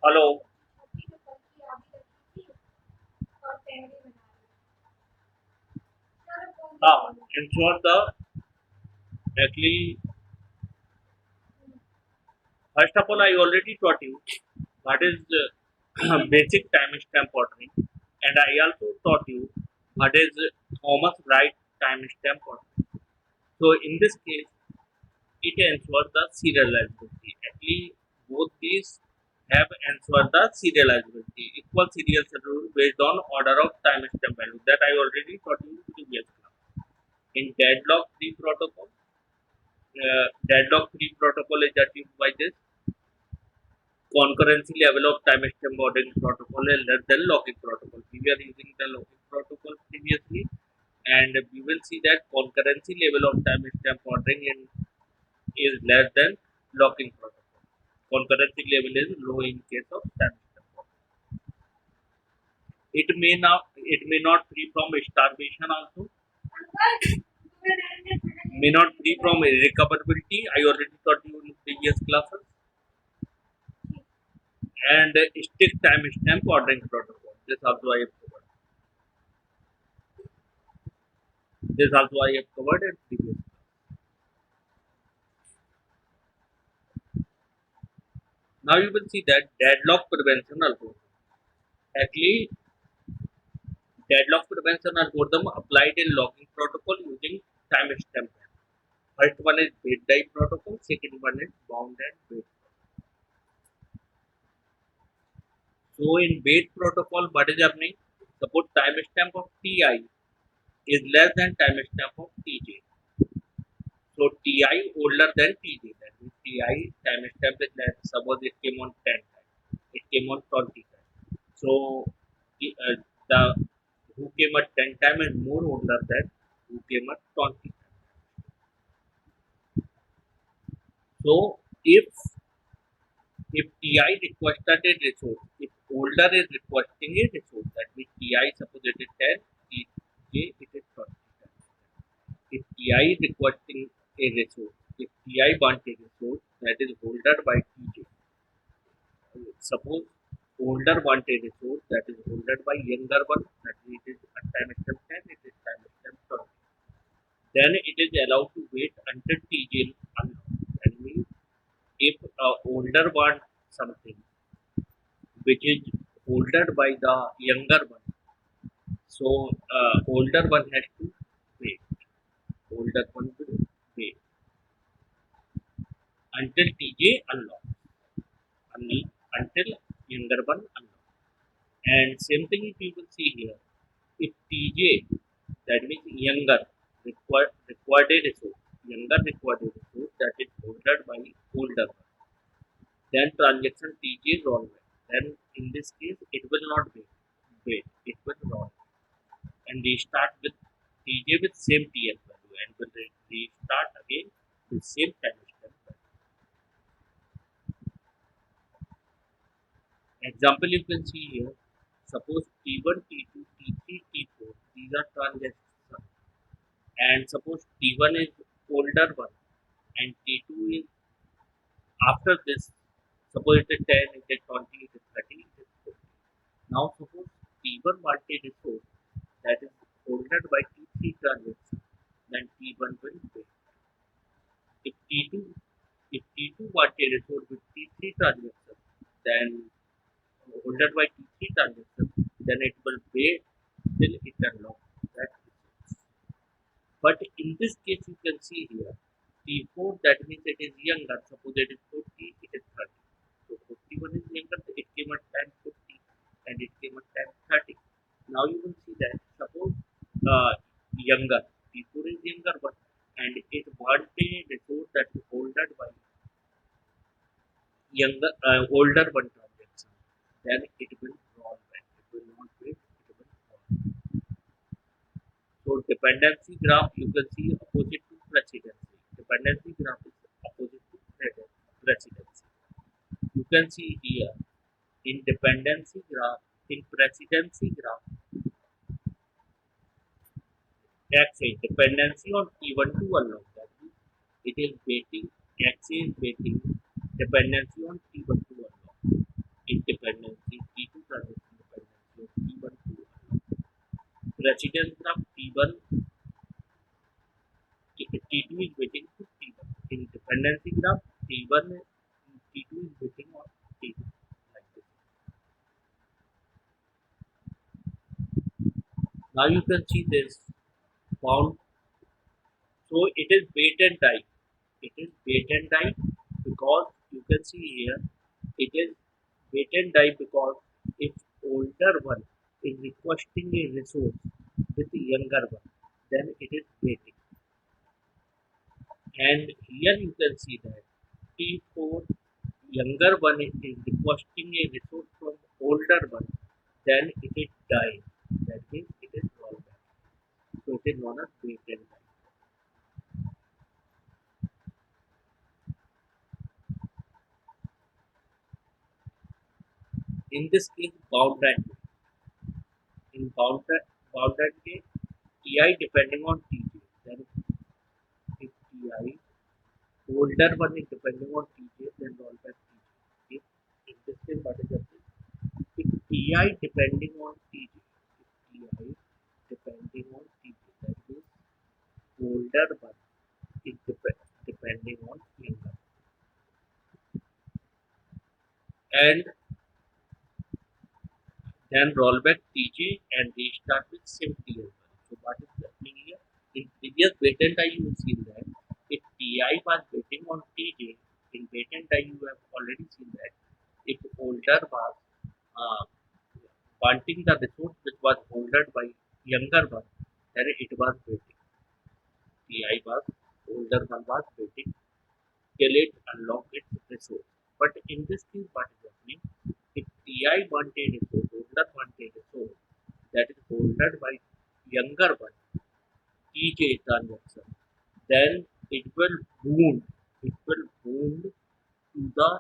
Hello. Ensure the actually first of all I already taught you what is basic timestamp ordering, and I also taught you what is Thomas Wright timestamp ordering. So in this case, it ensures the serializability. Actually, both these have ensured the serializability, equal serial schedule based on order of timestamp value that I already taught you in previous class. In deadlock free protocol, deadlock free protocol is achieved by this concurrency level of timestamp ordering protocol is less than locking protocol. We were using the locking protocol previously, and we will see that concurrency level of timestamp ordering is less than locking protocol. Concurrency level is low in case of timestamp ordering. It may not free from starvation also, may not free from recoverability. I already taught you in previous classes, and stick timestamp ordering protocol. This also I have covered. This also I have covered in previous. Now you will see that deadlock prevention algorithm. Actually, deadlock prevention algorithm applied in locking protocol using timestamp. First one is wait die protocol. Second one is bound and wait. So in wait protocol, what is happening? Suppose timestamp of Ti is less than timestamp of Tj. So Ti older than Tj. That means Ti timestamp is less. Suppose it came on 10 times. It came on 20 times. So the who came at 10 times is more older than who came at 20 times. So if Ti requested a resource, if older is requesting a resource, that means Ti suppose it is 10, Tj it is 20 times. If Ti is requesting a resource, if Ti wants a resource that is older by Tj, suppose older want a resource that is older by younger one, that means it is at time step 10, it is time step 20. Then it is allowed to wait until Tj unlocked. That means if older want something which is older by the younger one, so older one has to wait. Older one will wait until Tj unlocks, until younger one unlocks. And same thing if you will see here, if Tj, that means required a resource, younger required a resource that is ordered by older one, then transaction Tj is wrong. Then in this case it will not wait, it will wrong and restart with Tj with same TF value and will restart again with same time step value. Example you can see here, suppose T1, T2, T3, T4, these are transactions, and suppose T1 is older one and T2 is after this, suppose it is 10, it is 20, it is 30, it is 40. Now suppose T1 wanted resource that is older by T3 transaction, then T1 will wait. If T2 if T2 wanted resource with T3 transaction, then older by T3 transaction, then it will wait till it unlocks that resource. But in this case you can see here, T4 that means it is younger, suppose it is 40, it is 30. So 41 is younger, it came at time 40 and it came at time 30. Now you will see that suppose younger, T4 is younger one and it wants a resource that is older by older one transaction, then it will roll back. It will not wait, it will roll. So dependency graph you can see opposite to precedency. Dependency graph is opposite to precedency. You can see here in dependency graph, in precedency graph, X is dependency on T1 to unlock. That means it is waiting, X is waiting dependency on T1 to unlock. In precedence graph T1, T2 is waiting to T1. In dependency graph, T1, T2 is waiting on T1. Like this. Now you can see this bound. So it is wait and die. It is wait and die because you can see here it is wait and die because if older one is requesting a resource with the younger one, then it is waiting. And here you can see that T4 younger one is requesting a resource from older one, then it is dying. That means it is rollback. So it is known as wait and die. In this case, bound and in bound and case, Ti depending on Tj. Then if Ti older one is depending on Tj, then rollback Tj. If in this case, what is happening? If Ti depending on Tj, if Ti depending on Tj, that means older one is depending on younger. And then roll back TJ and restart with same TS1. So what is happening here? In previous patent I you have seen that if TI was waiting on TJ, in patent I you have already seen that if older was uh, wanting the resource which was holded by younger one, then it was waiting. TI was older one was waiting till it unlock its resource. But in this case, what is happening? If TI wanted resource, older wanted resource that is holded by younger one, TJ transaction, then it will wound to the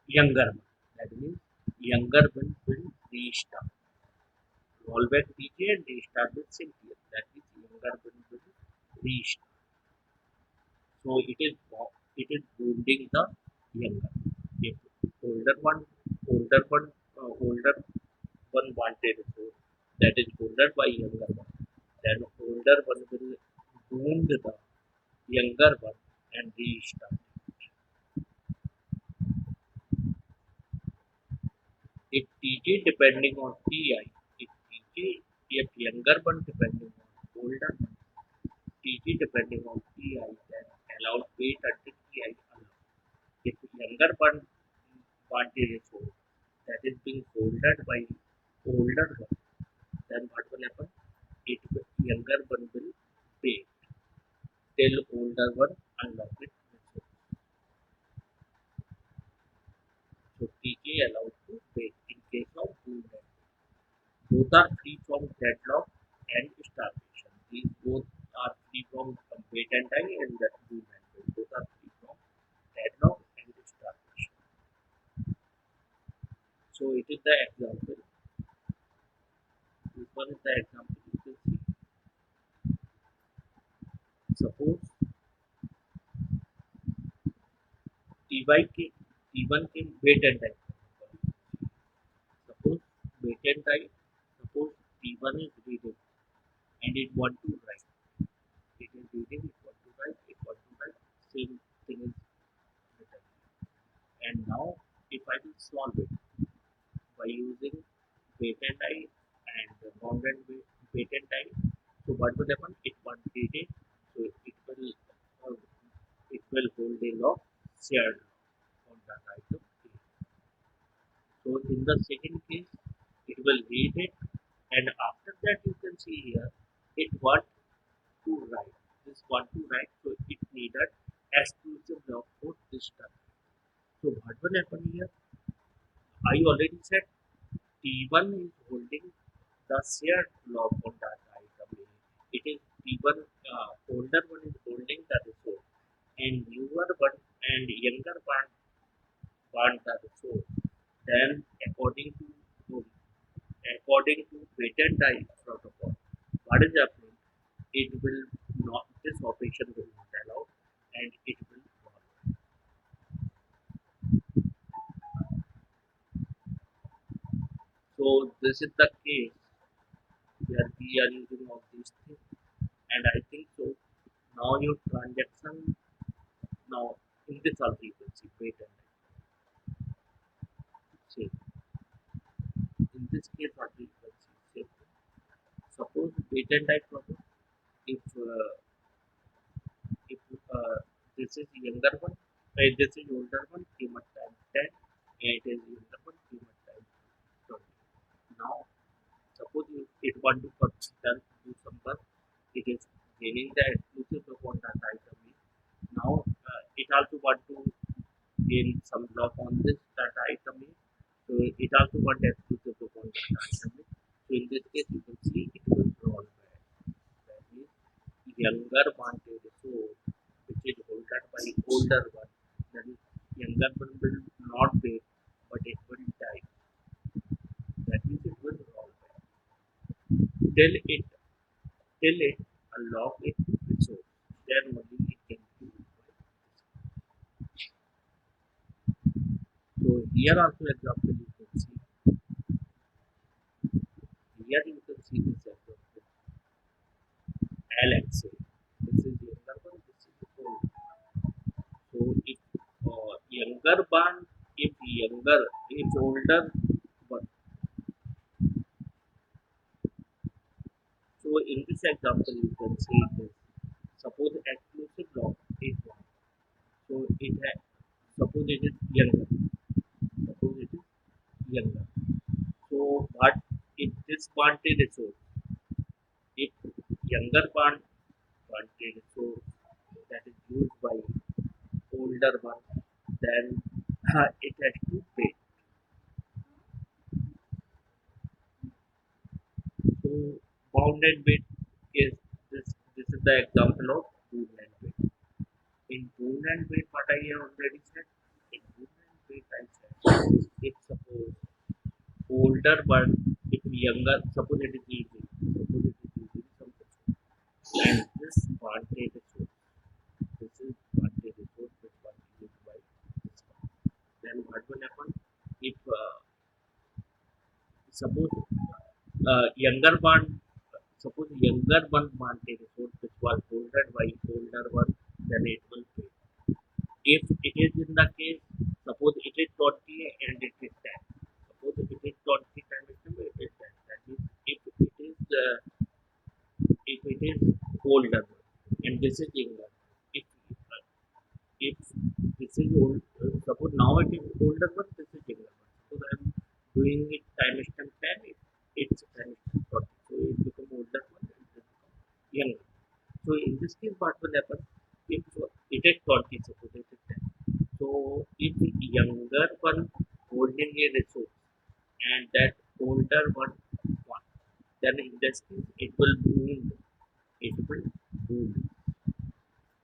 younger one. That means younger one will restart. Roll back TJ and restart with simpler. That means younger one will restart. So it is wounding the younger. If older one, older one wanted resource that is holded by younger one, then older one will wound the younger one and restart. If TJ depending on TI, if younger one depending on older one, TJ depending on TI, then allow wait until TI allow. If younger one wanted resource that is being holded by older one, then what will happen? Younger one will wait till older one unlock it. So TK allowed to wait in case of boom and both are free from deadlock and starvation. These both are free from wait and die and that boom and wait. Both are free from deadlock and starvation. So it is the example. This one is the example you can see. Suppose T1 came wait and die. Suppose wait and die. Suppose T1 is reading and it want to write. It is reading, it want to write, it want to write. Same thing is written. And now if I will solve it by using wait and die and bounded wait and die, so what will happen? It want reading, so uh, it will hold a lock shared on that item. So in the second case, it will read it, and after that you can see here, it want to write. This want to write, so it needed exclusive lock for this time. So what will happen here? I already said T1 is holding the shared lock on that item. It is T1 older one is holding the resource, and newer one and younger one want the resource. Then according to patent type protocol, what is happening? It will not this operation will not allow and it will not. So this is the case where we are using all these things. And I think so. Now your transaction now in this also you can see wait and see. In this case, what we can see. Suppose wait and die problem. If if this is younger one, this is older one, human time 10, and it is younger one, human time 20. Now, suppose you, it want to do some work, it is gaining the exclusive upon that item. Now, it also want to gain some block on this data item. So, it also want exclusive upon that item. So, in this case, you can see it will roll back. That means younger wanted so which is holded by older one, then younger one will not wait but it will die. That means it will roll back till it unlock it resource, then only it can be used. So here also example you can see, here you can see this example Alex, this is younger one, this is old. So if younger one, if older one. So in this example, you can say this. Suppose exclusive block is one. So it has, suppose it is younger. Suppose it is younger. So what if this wanted resource? If younger wanted resource that is used by older one, then it has to pay. So bounded weight is this. This is the example of bounded weight. In boon and weight, what I have already said, in boon and weight, I said, if suppose older one, if younger, suppose it is easy, suppose it is easy, and this vantage resource, this is vantage resource which was used by this one. Then what will happen? If suppose younger one, suppose younger one vantage resource which was holded by older one, then it will pay. If it is in the case, suppose it is 20 and it is 10. Suppose it is 20 times number, it is 10. That means if it is older and this is younger, if if this is old, suppose now it is older one, this is younger one. Suppose I am doing it time stamp 10, it's time stamp 20. So it become older one and it become younger. So in this case, what will happen? If it is 20, suppose it is 10. So if younger one holding a resource and that older one, then in this case it will boom. It will boom.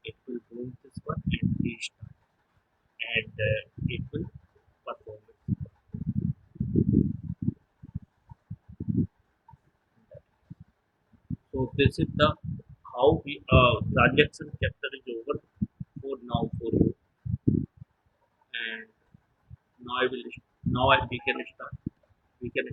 It will boom this one and restart, and it will perform it. So this is the how we transaction chapter is over for now for you, and now I will now I we can start. We can